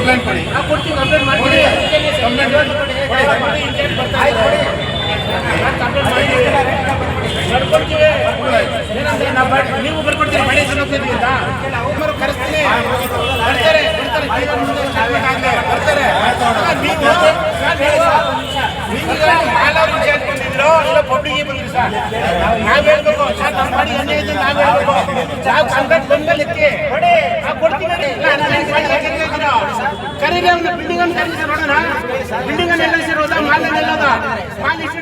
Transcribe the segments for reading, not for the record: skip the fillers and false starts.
Complaint ಕೊಡಿ. ಕೊಡ್ತೀವಿ, complaint ಮಾಡ್ತೀವಿ. ಬರ್ಕೊಡ್ತೀವಿ. ಏನಂದ್ರೆ ನೀವು ಬರ್ಕೊಡ್ತೀರಿ ಮಳೆ ಹೋಗ್ತೀವಿ ಅಂತ ಕರೆಸ್ತೀನಿ. ಬರ್ತಾರೆ ಬರ್ತಾರೆ. ನೀವು ಪಬ್ಲಿಗೆ ಬಂದ್ರಿ ಸರ್, ನಾವ್ ಹೇಳ್ಬೇಕು ಸರ್, ನಮ್ಮ ಮಾಡಿ ಅನ್ಯಾಯ ಇದೆ ನಾವ್ ಹೇಳ್ಬೇಕು. ನಾವು ಕಾಂಟ್ರಾಕ್ಟ್ ಬಂದ್ಮೇಲೆ ಕೊಡ್ತೀವಿ. ಕರೀರಿ ಅವ್ನ ಬಿಲ್ಡಿಂಗ್ ಅನ್ನು ಕರೀರಿ ಸರ್, ನೋಡೋಣ ಬಿಲ್ಡಿಂಗ್ ಅನ್ನು ಎಲ್ಲ ಸೇರೋದ ಮಾಲ್ ಎಲ್ಲದ ಮಾಲ್ ಇಷ್ಟು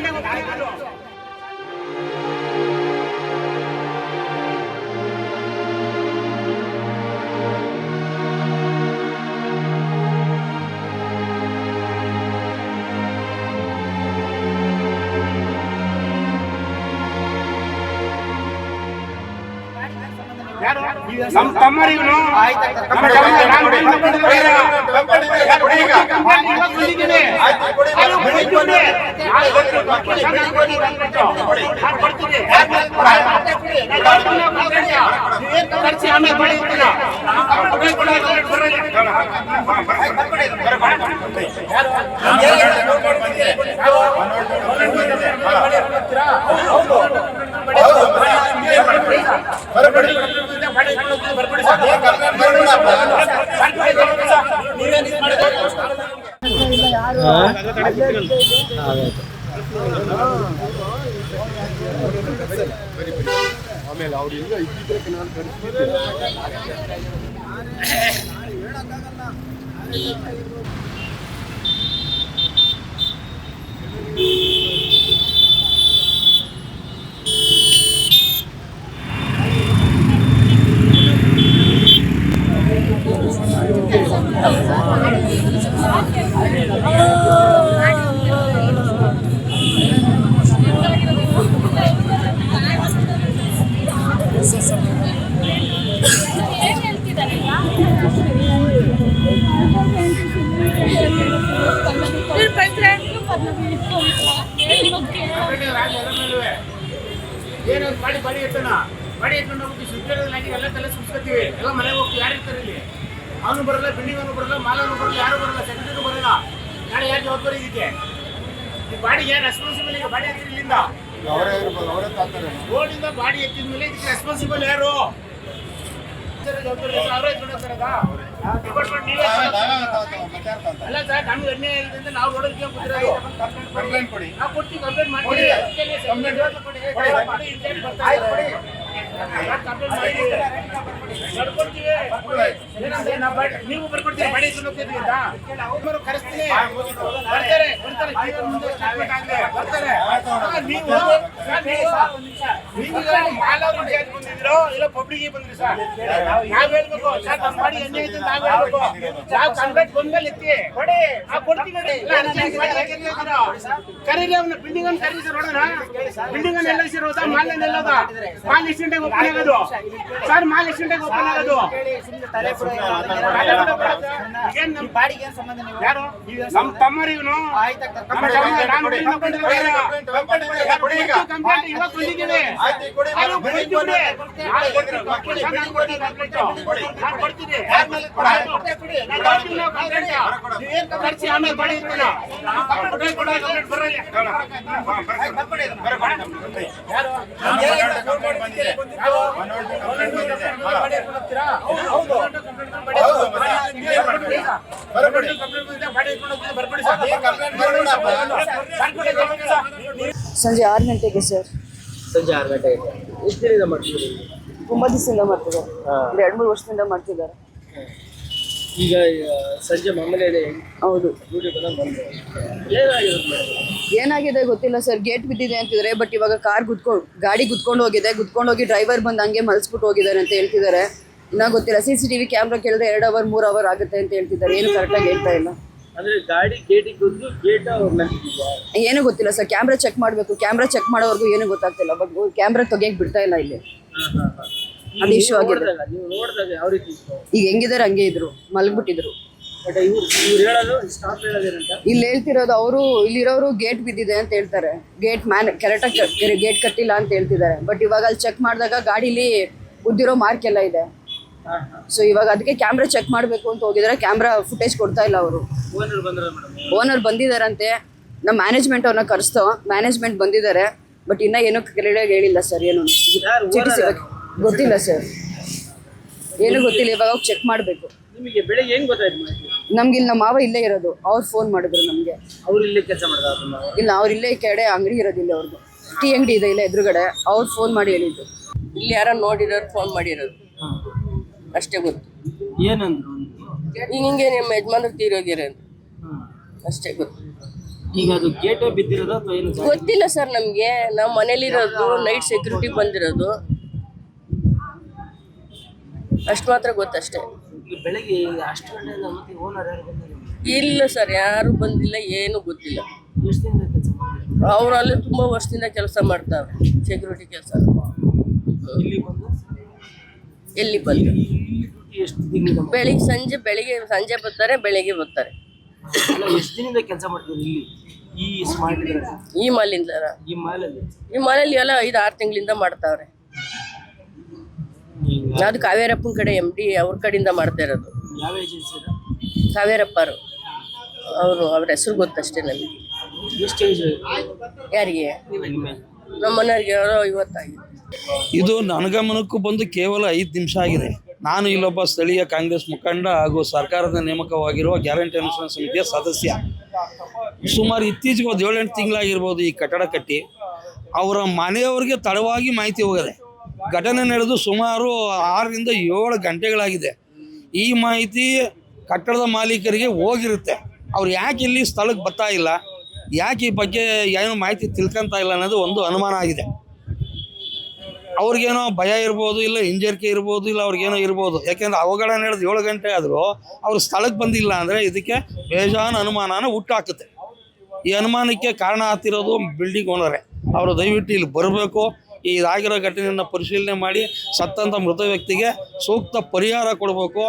ನಮ್ಮ ತಮ್ಮರಿಗೂ ಆಮೇಲೆ ಅವ್ರು ಈಗ ಇದ್ದಿದ್ದಕ್ಕೆ ನಾನು ಕಳಿಸ್ಬಿಟ್ಟೆ. ಏನಾದ್ರು ಬಾಡಿ ಎತ್ತೋಣ, ಬಾಡಿ ಎತ್ಕೊಂಡು ಹೋಗ್ತೀವಿ. ಸುತ್ತಲಾಗಿ ಎಲ್ಲ ತಲೆ ಸುಸ್ಕೊತೀವಿ, ಎಲ್ಲ ಮನೆಗೆ ಹೋಗ್ತೀವಿ. ಯಾರು ಇರ್ತಾರೆ ಇಲ್ಲಿ? ಅವನು ಬರಲ್ಲ, ಬಿಲ್ಡಿಂಗ್ ಅವನು ಬರಲ್ಲ, ಮಾಲನು ಬರಲ್ಲ, ಯಾರು ಬರಲ್ಲ, ಸೆಕ್ರೆಟರಿ ಬರಲ್ಲ. ನಾಳೆ ಯಾರು ಜವಾಬ್ದಾರಿ ಇದಕ್ಕೆ? ಈ ಬಾಡಿಗೆ ರೆಸ್ಪಾನ್ಸಿಬಲ್. ಈಗ ಬಾಡಿ ಎತ್ತಿದ ಇಲ್ಲಿಂದ ರೋಡಿಂದ ಬಾಡಿ ಎತ್ತಿದ ಮೇಲೆ ಇದಕ್ಕೆ ರೆಸ್ಪಾನ್ಸಿಬಲ್ ಯಾರು? ಜವಾಬ್ದಾರಿ ಅವರೇ ಎತ್ಕೊಂಡು ಹೋಗ್ತಾರದ ಡಿಪಾರ್ಟ್ಮೆಂಟ್ ನೀವೇ ಅಲ್ಲ ಸರ್. ನಮ್ಗೆ ಅನ್ಯಾಯ ಆಗಿದೆ ಅಂತ ನಾವು ರೋಡಲ್ಲಿ ಕಂಪ್ಲೇಂಟ್ ಕೊಡಿ. ನಾವು ಕೊಡ್ತೀವಿ, ಕಂಪ್ಲೇಂಟ್ ಮಾಡ್ತೀವಿ. ನೀವು ಬರ್ಕೊಡ್ತೀರಿ ಮಳೆ ಹೋಗ್ತೀವಿ ಅಂತ ಕರೆಸ್ತೀನಿ. ಬರ್ತಾರೆ ಬರ್ತಾರೆ. ನೀವು ಮಾಲ್ ಬಂದಿದ್ರು ಇಲ್ಲ ಪಬ್ಲಿಗೆ ಬಂದ್ರಿ ಸರ್, ನಾವ್ ಹೇಳ್ಬೇಕು ಸರ್, ನಮ್ಮ ಮಾಡಿ ಅನ್ಯಾಯ ಇದೆ ನಾವ್ ಹೇಳ್ಬೇಕು. ನಾವು ಕಾಂಟ್ರಾಕ್ಟ್ ಬಂದ್ಮೇಲೆ ಎತ್ತಿ ಕೊಡ್ತೀವಿ. ಕರೀರಿ ಅವ್ನ ಬಿಲ್ಡಿಂಗ್ ಅನ್ನು ಕರೀರಿ ಸರ್, ನೋಡೋಣ ಬಿಲ್ಡಿಂಗ್ ಅನ್ನು ಎಲ್ಲ ಸೇರೋದ ಮಾಲ್ ಎಲ್ಲದ ಮಾಲ್ ಎಷ್ಟು ಗಂಟೆಗೆ ಓಪನ್ ಆಗೋದು ಸರ್? ಮಾಲ್ ಎಷ್ಟು ಗಂಟೆಗೆ ಓಪನ್ ಆಗೋದು? ನಮ್ಮ ತಮ್ಮರಿಗೂ ಕಂಪ್ಲೇಂಟ್ ಇವಾಗ ಬಂದಿದ್ದೀವಿ. ಆಮೇಲೆ ಬಾಡಿ ಇರ್ತೀನ ಸಂಜೆ 6 ಗಂಟೆಗೆ ಸರ್. ಸಂಜೆ 6 ಗಂಟೆಗೆ ಎಷ್ಟು ದಿನದಿಂದ ಮಾಡ್ತಿದ್ದೀರಿ? ತುಂಬ ದಿವಸದಿಂದ ಮಾಡ್ತಿದ್ದಾರೆ, 2-3 ವರ್ಷದಿಂದ ಮಾಡ್ತಿದ್ದಾರೆ. ಈಗ ಸಂಜೆ ಮಾಮೂಲಿ ಇದೆ. ಹೌದು. ಏನಾಗಿದೆ ಏನಾಗಿದೆ ಗೊತ್ತಿಲ್ಲ ಸರ್. ಗೇಟ್ ಬಿದ್ದಿದೆ ಅಂತಿದ್ದಾರೆ, ಬಟ್ ಇವಾಗ ಗಾಡಿ ಗುದ್ಕೊಂಡು ಹೋಗಿ ಡ್ರೈವರ್ ಬಂದು ಹಂಗೆ ಮಲ್ಸ್ಬಿಟ್ಟು ಹೋಗಿದ್ದಾರೆ ಅಂತ ಹೇಳ್ತಿದ್ದಾರೆ. ಇನ್ನೂ ಗೊತ್ತಿಲ್ಲ. CCTV ಕ್ಯಾಮ್ರಾ ಕೇಳಿದ್ರೆ 2 ಅವರ್ 3 ಅವರ್ ಆಗುತ್ತೆ ಅಂತ ಹೇಳ್ತಿದ್ದಾರೆ. ಏನು ಕರೆಕ್ಟಾಗಿ ಹೇಳ್ತಾ ಇಲ್ಲ. ಅಂದ್ರೆ ಗಾಡಿ ಗೇಟಿಗೆ ಬಂದು ಗೇಟ್ ಏನು ಗೊತ್ತಿಲ್ಲ ಸರ್. ಕ್ಯಾಮ್ರಾ ಚೆಕ್ ಮಾಡಬೇಕು. ಕ್ಯಾಮ್ರಾ ಚೆಕ್ ಮಾಡೋವರೆಗೂ ಏನು ಗೊತ್ತಾಗ್ತಿಲ್ಲ. ಬಟ್ ಕ್ಯಾಮ್ರಾ ತೆಗಿಯಕ್ಕೆ ಬಿಡ್ತಾ ಇಲ್ಲ ಇಲ್ಲಿ. ಅದು ಇಶ್ಯೂ ಆಗಿದೆ. ನೀವು ನೋಡಿದಾಗ ಯಾವ ರೀತಿ ಈಗ ಹೆಂಗಿದ್ದಾರೆ ಹಂಗೆ ಇದ್ರು, ಮಲಗ್ಬಿಟ್ಟಿದ್ರು. ಬಟ್ ಇವ್ರು ಹೇಳೋದು ಸ್ಟಾಪ್ ಹೇಳೋದೇನಂತ ಇಲ್ಲಿ ಹೇಳ್ತಿರೋದು, ಅವರು ಇಲ್ಲಿರೋರು ಗೇಟ್ ಬಿದ್ದಿದೆ ಅಂತ ಹೇಳ್ತಾರೆ. ಗೇಟ್ ಕರೆಕ್ಟಾಗಿ ಗೇಟ್ ಕಟ್ಟಿಲ್ಲ ಅಂತ ಹೇಳ್ತಿದ್ದಾರೆ. ಬಟ್ ಇವಾಗ ಅಲ್ಲಿ ಚೆಕ್ ಮಾಡಿದಾಗ ಗಾಡೀಲಿ ಉದ್ದಿರೋ ಮಾರ್ಕ್ ಎಲ್ಲ ಇದೆ. ಸೊ ಇವಾಗ ಅದಕ್ಕೆ ಕ್ಯಾಮ್ರಾ ಚೆಕ್ ಮಾಡಬೇಕು ಅಂತ ಹೋಗಿದ್ರೆ ಕ್ಯಾಮ್ರಾ ಫುಟೇಜ್ ಕೊಡ್ತಾ ಇಲ್ಲ ಅವರು. ಓನರ್ ಬಂದ್ರ ಮೇಡಮ್? ಓನರ್ ಬಂದಿದ್ದಾರಂತೆ, ನಮ್ಮ ಮ್ಯಾನೇಜ್ಮೆಂಟ್ ಅವ್ರನ್ನ ಕರೆಸ್ತೋ, ಮ್ಯಾನೇಜ್ಮೆಂಟ್ ಬಂದಿದ್ದಾರೆ, ಬಟ್ ಇನ್ನೂ ಏನೂ ಕ್ಲಿಯರಾಗಿ ಹೇಳಿಲ್ಲ ಸರ್. ಏನು ಗೊತ್ತಿಲ್ಲ ಸರ್, ಏನು ಗೊತ್ತಿಲ್ಲ. ಇವಾಗ ಹೋಗಿ ಚೆಕ್ ಮಾಡಬೇಕು. ನಿಮಗೆ ಬೆಳಿಗ್ಗೆ ಹೆಂಗ್ ಗೊತ್ತಾಯ್ತು ಮಾಹಿತಿ? ನಮ್ಗೆ ಇಲ್ಲಿ ನಮ್ಮ ಮಾವ ಇಲ್ಲೇ ಇರೋದು, ಅವ್ರು ಫೋನ್ ಮಾಡಿದ್ರು ನಮಗೆ. ಅವ್ರು ಇಲ್ಲೇ ಕೆಲಸ ಮಾಡಿದ್ರು? ಇಲ್ಲ, ಅವ್ರು ಇಲ್ಲೇ ಈ ಕಡೆ ಅಂಗಡಿ ಇರೋದಿಲ್ಲ, ಅವ್ರದ್ದು ಟೀ ಅಂಗಡಿ ಇದೆ ಇಲ್ಲ ಎದುರುಗಡೆ. ಅವ್ರು ಫೋನ್ ಮಾಡಿ ಹೇಳಿದ್ದು. ಇಲ್ಲಿ ಯಾರೋ ನೋಡಿರೋರು ಫೋನ್ ಮಾಡಿರೋದು ಅಷ್ಟೇ ಗೊತ್ತು. ಏನಂದ್ರು? ಹಿಂಗೆ ನಿಮ್ಮ ಯಜಮಾನರು ತೀರೋಗಿರೋದು ಅಷ್ಟೇ ಗೊತ್ತು. ಈಗ ಅದು ಗೇಟೇ ಬಿದ್ದಿರೋದು ಅಥವಾ ಏನು? ಗೊತ್ತಿಲ್ಲ ಸರ್ ನಮಗೆ. ನಾವು ಮನೇಲಿರೋದು, ನೈಟ್ ಸೆಕ್ಯೂರಿಟಿ ಬಂದಿರೋದು ಅಷ್ಟು ಮಾತ್ರ ಗೊತ್ತಷ್ಟೇ. ಬೆಳಗ್ಗೆ ಅಷ್ಟು ಗಂಟೆಯಿಂದ ಮತ್ತೆ ಓನರ್ ಯಾರು ಬಂದಿಲ್ಲ? ಇಲ್ಲ ಸರ್, ಯಾರು ಬಂದಿಲ್ಲ, ಏನು ಗೊತ್ತಿಲ್ಲ. ಎಷ್ಟು ದಿನದ ಕೆಲಸ ಮಾಡಿದ್ರು? ಅವ್ರು ಅಲ್ಲಿ ತುಂಬ ವರ್ಷದಿಂದ ಕೆಲಸ ಮಾಡ್ತಾರೆ, ಸೆಕ್ಯೂರಿಟಿ ಕೆಲಸ. ಇಲ್ಲಿ ಬಂದು ಎಲ್ಲಿ ಬಂದು ಎಷ್ಟು ದಿನದಿಂದ? ಬೆಳಿಗ್ಗೆ ಸಂಜೆ ಬರ್ತಾರೆ, ಬೆಳಿಗ್ಗೆ ಬರ್ತಾರೆ. ಅಲ್ಲ, ಎಷ್ಟು ದಿನದಿಂದ ಕೆಲಸ ಮಾಡ್ತೀವಿ ಇಲ್ಲಿ ಈ ಸ್ಮಾರ್ಟ್ ಈ ಮಾಲಿಂದ ಈ ಮಾಲಲ್ಲಿ? ಈ ಮಾಲಲ್ಲಿ ಎಲ್ಲ 5-6 ತಿಂಗಳಿಂದ ಮಾಡ್ತಾವ್ರೆ. ಅದು ಕಾವೇರಪ್ಪನ ಕಡೆ MD ಅವ್ರ ಕಡೆಯಿಂದ ಮಾಡ್ತಾ ಇರೋದು. ಯಾವ ಏಜೆನ್ಸಿ? ಕಾವೇರಪ್ಪರು ಅವ್ರ ಹೆಸರು ಗೊತ್ತಷ್ಟೇ ನನಗೆ. ಎಷ್ಟು ಏಜ್? ಯಾರಿಗೆ? ನಮ್ಮ ಮನೆಯವ್ರಿಗೆ 50 ಇದು ನನ್ನ ಗಮನಕ್ಕೂ ಬಂದು ಕೇವಲ 5 ನಿಮಿಷ ಆಗಿದೆ. ನಾನು ಇಲ್ಲೊಬ್ಬ ಸ್ಥಳೀಯ ಕಾಂಗ್ರೆಸ್ ಮುಖಂಡ ಹಾಗೂ ಸರ್ಕಾರದ ನೇಮಕವಾಗಿರುವ ಗ್ಯಾರಂಟಿ ಅನುಷ್ಠಾನ ಸಮಿತಿಯ ಸದಸ್ಯ. ಸುಮಾರು ಇತ್ತೀಚೆಗೆ ಒಂದು 7-8 ತಿಂಗಳಾಗಿರ್ಬೋದು ಈ ಕಟ್ಟಡ ಕಟ್ಟಿ. ಅವರ ಮನೆಯವರಿಗೆ ತಡವಾಗಿ ಮಾಹಿತಿ ಹೋಗಿದೆ. ಘಟನೆ ನಡೆದು ಸುಮಾರು 6ರಿಂದ 7 ಗಂಟೆಗಳಾಗಿದೆ. ಈ ಮಾಹಿತಿ ಕಟ್ಟಡದ ಮಾಲೀಕರಿಗೆ ಹೋಗಿರುತ್ತೆ. ಅವ್ರು ಯಾಕೆ ಇಲ್ಲಿ ಸ್ಥಳಕ್ಕೆ ಬರ್ತಾ ಇಲ್ಲ, ಯಾಕೆ ಈ ಬಗ್ಗೆ ಏನೋ ಮಾಹಿತಿ ತಿಳ್ಕೊತಾ ಇಲ್ಲ ಅನ್ನೋದು ಒಂದು ಅನುಮಾನ ಆಗಿದೆ. ಅವ್ರಿಗೇನೋ ಭಯ ಇರ್ಬೋದು, ಇಲ್ಲ ಹಿಂಜರಿಕೆ ಇರ್ಬೋದು, ಇಲ್ಲ ಅವ್ರಿಗೇನೋ ಇರ್ಬೋದು. ಯಾಕೆಂದರೆ ಅವಘಡ ನಡೆದು 7 ಗಂಟೆ ಆದರೂ ಅವ್ರು ಸ್ಥಳಕ್ಕೆ ಬಂದಿಲ್ಲ ಅಂದರೆ ಇದಕ್ಕೆ ಬೇಜಾನ್ ಅನುಮಾನನ ಹುಟ್ಟಾಕುತ್ತೆ. ಈ ಅನುಮಾನಕ್ಕೆ ಕಾರಣ ಆಗ್ತಿರೋದು ಬಿಲ್ಡಿಂಗ್ ಓನರೇ. ಅವರು ದಯವಿಟ್ಟು ಇಲ್ಲಿ ಬರಬೇಕು, ಇದಾಗಿರೋ ಘಟನೆಯನ್ನು ಪರಿಶೀಲನೆ ಮಾಡಿ ಸತ್ತಂಥ ಮೃತ ವ್ಯಕ್ತಿಗೆ ಸೂಕ್ತ ಪರಿಹಾರ ಕೊಡಬೇಕು.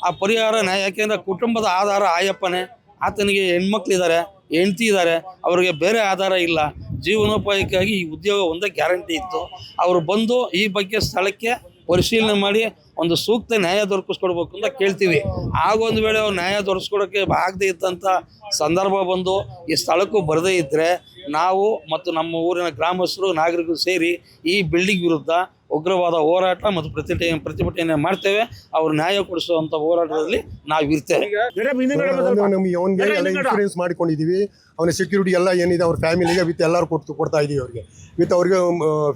ಆ ಪರಿಹಾರ ಯಾಕೆಂದರೆ ಕುಟುಂಬದ ಆಧಾರ ಆಯಪ್ಪನೇ. ಆತನಿಗೆ ಹೆಣ್ಮಕ್ಳಿದ್ದಾರೆ, ಹೆಂಡ್ತಿ ಇದ್ದಾರೆ, ಅವ್ರಿಗೆ ಬೇರೆ ಆಧಾರ ಇಲ್ಲ. ಜೀವನೋಪಾಯಕ್ಕಾಗಿ ಈ ಉದ್ಯೋಗ ಒಂದೇ ಗ್ಯಾರಂಟಿ ಇತ್ತು. ಅವರು ಬಂದು ಈ ಬಗ್ಗೆ ಸ್ಥಳಕ್ಕೆ ಪರಿಶೀಲನೆ ಮಾಡಿ ಒಂದು ಸೂಕ್ತ ನ್ಯಾಯ ದೊರಕಿಸ್ಕೊಡ್ಬೇಕು ಅಂತ ಕೇಳ್ತೀವಿ. ಆಗೊಂದು ವೇಳೆ ಅವ್ರು ನ್ಯಾಯ ದೊರಕಿಸ್ಕೊಡೋಕ್ಕೆ ಆಗದೇ ಇದ್ದಂಥ ಸಂದರ್ಭ ಬಂದು ಈ ಸ್ಥಳಕ್ಕೂ ಬರದೇ ಇದ್ದರೆ ನಾವು ಮತ್ತು ನಮ್ಮ ಊರಿನ ಗ್ರಾಮಸ್ಥರು ನಾಗರಿಕರು ಸೇರಿ ಈ ಬಿಲ್ಡಿಂಗ್ ವಿರುದ್ಧ ಉಗ್ರವಾದ ಹೋರಾಟ ಮತ್ತು ಪ್ರತಿಭಟನೆ ಮಾಡ್ತೇವೆ. ಅವ್ರು ನ್ಯಾಯ ಕೊಡಿಸುವಂಥ ಹೋರಾಟದಲ್ಲಿ ನಾವು ಇರ್ತೇವೆ. ನಮಗೆ ಅವನಿಗೆ ಎಲ್ಲ ಇನ್ಶೂರೆನ್ಸ್ ಮಾಡ್ಕೊಂಡಿದ್ದೀವಿ. ಅವನ ಸೆಕ್ಯೂರಿಟಿ ಎಲ್ಲ ಏನಿದೆ ಅವ್ರ ಫ್ಯಾಮಿಲಿಗೆ ವಿತ್ ಎಲ್ಲರೂ ಕೊಡ್ತಾ ಇದ್ದೀವಿ. ಅವ್ರಿಗೆ ವಿತ್ ಅವ್ರಿಗೆ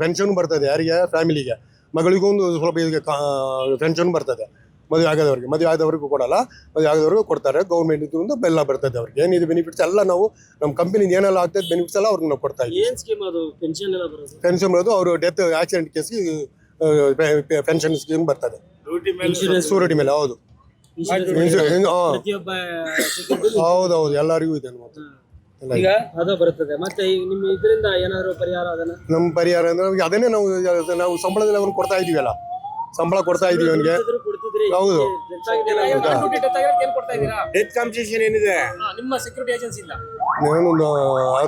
ಪೆನ್ಷನ್ ಬರ್ತದೆ. ಯಾರಿಗೆ? ಫ್ಯಾಮಿಲಿಗೆ, ಮಗಳಿಗೂ ಒಂದು ಸ್ವಲ್ಪ ಇದಕ್ಕೆ ಪೆನ್ಷನ್ ಬರ್ತದೆ. ಮದುವೆ ಆದವ್ರಿಗೂ ಕೊಡಲ್ಲ, ಮದುವೆ ಆಗದವ್ರಿಗೂ ಕೊಡ್ತಾರೆ. ಗೌರ್ಮೆಂಟ್ ಇದರಿಂದ ಎಲ್ಲ ಬರ್ತದೆ. ಅವ್ರಿಗೆ ಏನಿದೆ ಬೆನಿಫಿಟ್ಸ್ ಎಲ್ಲ ನಾವು ನಮ್ಮ ಕಂಪನಿಯಿಂದ ಏನೆಲ್ಲ ಆಗ್ತದೆ ಬೆನಿಫಿಟ್ಸ್ ಎಲ್ಲ ಅವ್ರಿಗೆ ನಾವು ಕೊಡ್ತಾ ಇದ್ದೀವಿ. ಏನು ಸ್ಕೀಮ್ ಅದು? ಪೆನ್ಷನ್ ಎಲ್ಲ ಬರೋದು? ಪೆನ್ಷನ್ ಬರೋದು ಅವರು ಡೆತ್ ಆಕ್ಸಿಡೆಂಟ್ ಕೇಸ್ಗೆ ಪೆನ್ಷನ್ ಸ್ಕೀಮ್ ಬರ್ತದೆ. ಸೂರಿಟಿ ಮೇಲೆ. ಹೌದು, ಹೌದೌದು, ಎಲ್ಲರಿಗೂ ಇದೆ. ಈಗ ಅದು ಬರ್ತದೆ. ಮತ್ತೆ ನಿಮ್ಮ ಇದರಿಂದ ಏನಾದ್ರು ಪರಿಹಾರ? ಅದನ್ನ ನಮ್ಮ ಪರಿಹಾರ ಅಂದ್ರೆ ಅದನ್ನೇ ನಾವು ಸಂಬಳದಲ್ಲಿ ಅವ್ನು ಕೊಡ್ತಾ ಇದೀವಲ್ಲ, ಸಂಬಳ ಕೊಡ್ತಾ ಇದೀವಿ ಅವನಿಗೆ. ಹೌದು, ಡೆತ್ ಕಾಂಪನ್ಸೇಷನ್ ಏನಿದೆ ನಿಮ್ಮ ಸೆಕ್ಯೂರಿಟಿ ಏಜೆನ್ಸಿಯಿಂದ ನಾನೊಂದು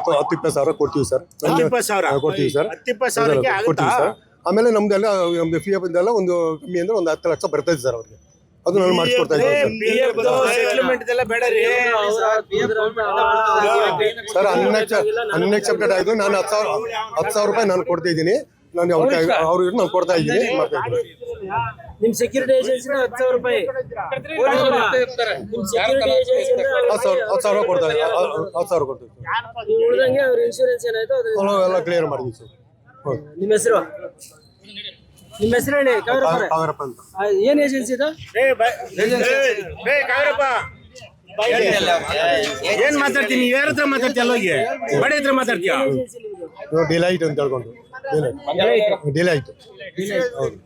10-20 ಸಾವಿರ ಕೊಡ್ತೀವಿ ಸರ್. 20 ಸಾವಿರ ಕೊಡ್ತೀವಿ ಸರ್. 20 ಸಾವಿರಕ್ಕೆ ಕೊಡ್ತೀವಿ ಸರ್. ಆಮೇಲೆ ನಮ್ದೆಲ್ಲ ನಮ್ದು ಫಿ ಎಫ್ ಇಂದೆಲ್ಲ ಒಂದು ಕಮ್ಮಿ ಅಂದ್ರೆ ಒಂದು 10 ಲಕ್ಷ ಬರ್ತದೆ ಸರ್ ಅವ್ರಿಗೆ. ಅದು ನಾನು ಮಾಡಿಸ್ಕೊಡ್ತಾ ಇದ್ದೀನಿ ಸರ್. ಅನ್ಎಕ್ಸೆಪ್ಟೆಡ್ ಆಯಿತು. ನಾನು 10,000 ರೂಪಾಯಿ ನಾನು ಕೊಡ್ತಾ ಇದ್ದೀನಿ. ನಾನು ಅವ್ರಿಗೆ ನಾನು ಕೊಡ್ತಾ ಇದ್ದೀನಿ. ನಿಮ್ ಸೆಕ್ಯೂರಿಟಿ ಏಜೆನ್ಸಿ 10,000 ರೂಪಾಯಿ ನಿಮ್ ಸೆಕ್ಯೂರಿಟಿ ಏಜೆನ್ಸಿ 10,000 ಕೊಡ್ತಾರೆ. 10,000 ಕೊಡ್ತೀವಿ. ಉಳಿದಂಗೆ ಅವ್ರ ಇನ್ಶೂರೆನ್ಸ್ ಏನಾಯ್ತು ಎಲ್ಲ ಕ್ಲಿಯರ್ ಮಾಡಿದ್ವಿ ಸರ್. ಹೌದು. ನಿಮ್ಮ ಹೆಸರು ಹೇಳಿ? ಕಾವೇರಪ್ಪ ಅಂತ. ಏನ್ ಏಜೆನ್ಸಿ ಇದು? ಕಾವೇರಪ್ಪ ಏನ್ ಮಾತಾಡ್ತೀನಿ? ಯಾರ ಹತ್ರ ಮಾತಾಡ್ತೀಯ? ಅಲ್ಲೋಗಿ ಬಡಿ ಹತ್ರ ಮಾತಾಡ್ತೀಯ? ಡಿಲೈಟ್ ಅಂತ ಹೇಳ್ಕೊಂಡು ಡಿಲೈಟ್. ಹೌದು.